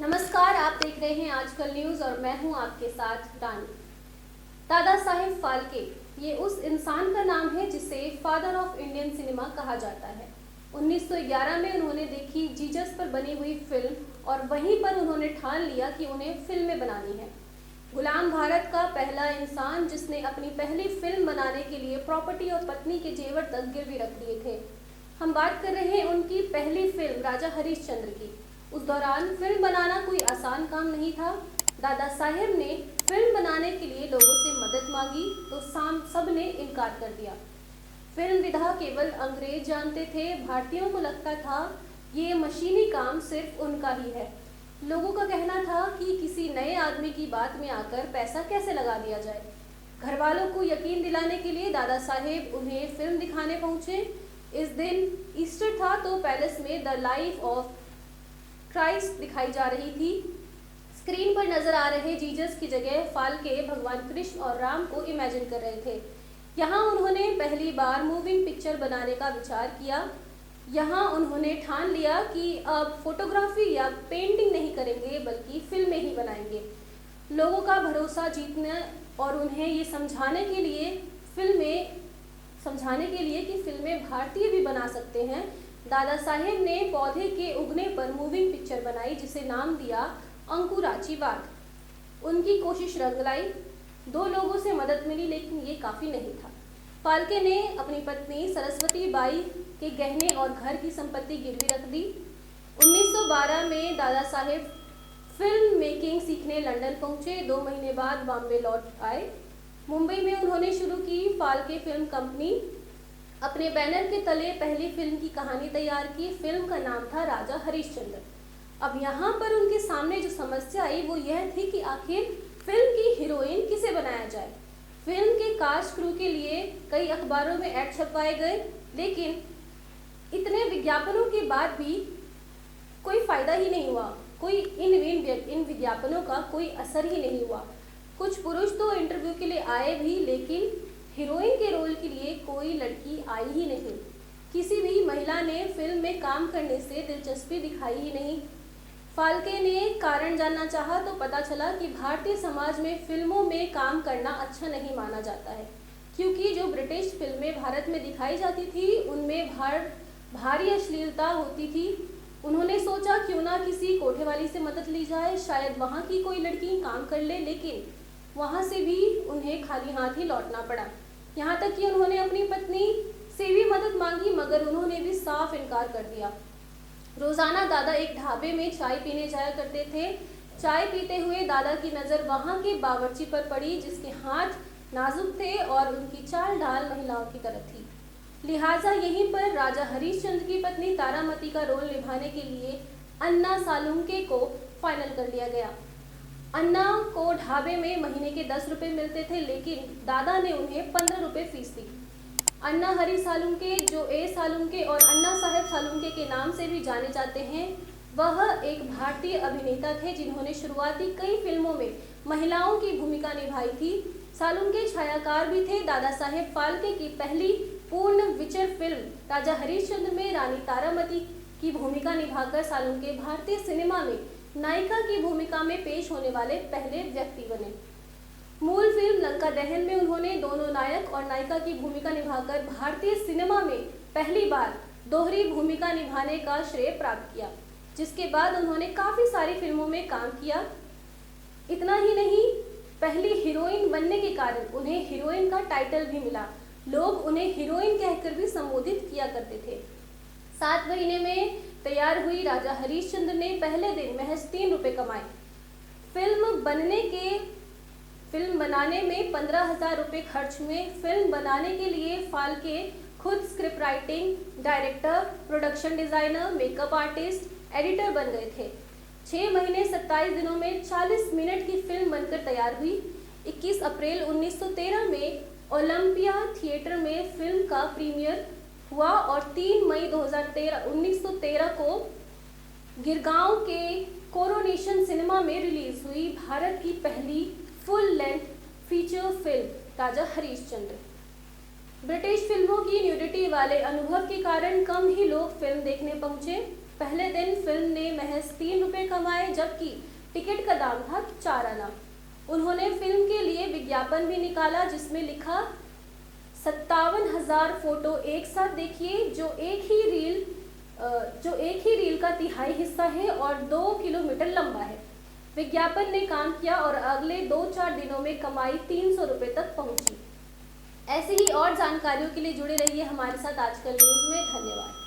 नमस्कार, आप देख रहे हैं आजकल न्यूज़ और मैं हूं आपके साथ रानी। दादा साहेब फाल्के ये उस इंसान का नाम है जिसे फादर ऑफ इंडियन सिनेमा कहा जाता है। 1911 में उन्होंने देखी जीसस पर बनी हुई फिल्म और वहीं पर उन्होंने ठान लिया कि उन्हें फिल्में बनानी है। गुलाम भारत का पहला इंसान जिसने अपनी पहली फिल्म बनाने के लिए प्रॉपर्टी और पत्नी के जेवर तक गिरवी रख दिए थे। हम बात कर रहे हैं उनकी पहली फिल्म राजा हरिश्चंद्र की। उस दौरान फिल्म बनाना कोई आसान काम नहीं था। दादा साहेब ने फिल्म बनाने के लिए लोगों से मदद मांगी तो सब ने इनकार कर दिया। फिल्म विधा केवल अंग्रेज जानते थे, भारतीयों को लगता था ये मशीनी काम सिर्फ उनका ही है। लोगों का कहना था कि किसी नए आदमी की बात में आकर पैसा कैसे लगा दिया जाए। घर वालों को यकीन दिलाने के लिए दादा साहेब उन्हें फिल्म दिखाने पहुंचे। इस दिन ईस्टर था तो पैलेस में द लाइफ ऑफ क्राइस्ट दिखाई जा रही थी। स्क्रीन पर नजर आ रहे जीसस की जगह फाल्के भगवान कृष्ण और राम को इमेजिन कर रहे थे। यहाँ उन्होंने पहली बार मूविंग पिक्चर बनाने का विचार किया। यहाँ उन्होंने ठान लिया कि अब फोटोग्राफी या पेंटिंग नहीं करेंगे बल्कि फिल्में ही बनाएंगे। लोगों का भरोसा जीतने और उन्हें ये समझाने के लिए कि फिल्में भारतीय भी बना सकते हैं, दादा साहेब ने पौधे के उगने पर मूविंग पिक्चर बनाई जिसे नाम दिया अंकुराची बाग। उनकी कोशिश रंग लाई। 2 लोगों से मदद मिली लेकिन ये काफ़ी नहीं था। फाल्के ने अपनी पत्नी सरस्वती बाई के गहने और घर की संपत्ति गिरवी रख दी। 1912 में दादा साहेब फिल्म मेकिंग सीखने लंदन पहुंचे। 2 महीने बाद बॉम्बे लौट आए। मुंबई में उन्होंने शुरू की फाल्के फिल्म कंपनी। अपने बैनर के तले पहली फिल्म की कहानी तैयार की। फिल्म का नाम था राजा हरिश्चंद्र। अब यहाँ पर उनके सामने जो समस्या आई वो यह थी कि आखिर फिल्म की हीरोइन किसे बनाया जाए। फिल्म के कास्ट क्रू के लिए कई अखबारों में ऐड छपवाए गए लेकिन इतने विज्ञापनों के बाद भी कोई फायदा ही नहीं हुआ। इन विज्ञापनों का कोई असर ही नहीं हुआ। कुछ पुरुष तो इंटरव्यू के लिए आए भी लेकिन हीरोइन के रोल के लिए कोई लड़की आई ही नहीं। किसी भी महिला ने फिल्म में काम करने से दिलचस्पी दिखाई ही नहीं। फाल्के ने कारण जानना चाहा तो पता चला कि भारतीय समाज में फिल्मों में काम करना अच्छा नहीं माना जाता है, क्योंकि जो ब्रिटिश फिल्में भारत में दिखाई जाती थी उनमें भारी अश्लीलता होती थी। उन्होंने सोचा क्यों ना किसी कोठेवाली से मदद ली जाए, शायद वहाँ की कोई लड़की काम कर ले, लेकिन वहाँ से भी उन्हें खाली हाथ ही लौटना पड़ा। यहाँ तक कि उन्होंने अपनी पत्नी से भी मदद मांगी मगर उन्होंने भी साफ इनकार कर दिया। रोजाना दादा एक ढाबे में चाय पीने जाया करते थे। चाय पीते हुए दादा की नज़र वहाँ के बावर्ची पर पड़ी जिसके हाथ नाजुक थे और उनकी चाल ढाल महिलाओं की तरह थी। लिहाजा यहीं पर राजा हरिश्चंद्र की पत्नी तारामती का रोल निभाने के लिए अन्ना सालुंके को फाइनल कर लिया गया। अन्ना को ढाबे में महीने के 10 रुपये मिलते थे लेकिन दादा ने उन्हें 15 रुपये फीस दी। अन्ना हरी सालुंके, जो ए सालुंके और अन्ना साहेब सालुंके के नाम से भी जाने जाते हैं, वह एक भारतीय अभिनेता थे जिन्होंने शुरुआती कई फिल्मों में महिलाओं की भूमिका निभाई थी। सालुंके छायाकार भी थे। दादा साहेब फाल्के की पहली पूर्ण विचर फिल्म राजा हरिश्चंद्र में रानी तारामती की भूमिका निभाकर सालुंके भारतीय सिनेमा में नायिका की भूमिका में पेश होने वाले पहले व्यक्ति बने। मूल फिल्म लंका दहन में उन्होंने दोनों नायक और नायिका की भूमिका निभाकर भारतीय सिनेमा में पहली बार दोहरी भूमिका निभाने का श्रेय प्राप्त किया, जिसके बाद उन्होंने काफ़ी सारी फिल्मों में काम किया। इतना ही नहीं, पहली हीरोइन बनने के कारण उन्हें हीरोइन का टाइटल भी मिला। लोग उन्हें हीरोइन कहकर भी संबोधित किया करते थे। 7 महीने में तैयार हुई राजा हरिश्चंद्र ने पहले दिन महज 3 रुपये कमाए। फिल्म बनाने में 15,000 रुपये खर्च हुए। फिल्म बनाने के लिए फाल्के खुद script writing, director, production designer, makeup artist, editor बन गए थे। 6 महीने 27 दिनों में 40 मिनट की फिल्म बनकर तैयार हुई। 21 अप्रैल 1913 में ओलंपिया थिएटर में फिल्म का प्रीमियर हुआ और 3 मई 1913 को गिरगांव के कोरोनेशन सिनेमा में रिलीज हुई भारत की पहली फुल लेंथ फीचर फिल्म राजा हरिश्चंद्र। ब्रिटिश फिल्मों की न्यूडिटी वाले अनुभव के कारण कम ही लोग फिल्म देखने पहुंचे। पहले दिन फिल्म ने महज 3 रुपये कमाए, जबकि टिकट का दाम था 4 आना। उन्होंने फिल्म के लिए विज्ञापन भी निकाला, जिसमें लिखा 57,000 फोटो एक साथ देखिए, जो एक ही रील का तिहाई हिस्सा है और 2 किलोमीटर लंबा है। विज्ञापन ने काम किया और अगले 2-4 दिनों में कमाई 300 रुपये तक पहुंची। ऐसी ही और जानकारियों के लिए जुड़े रहिए हमारे साथ आजकल न्यूज़ में। धन्यवाद।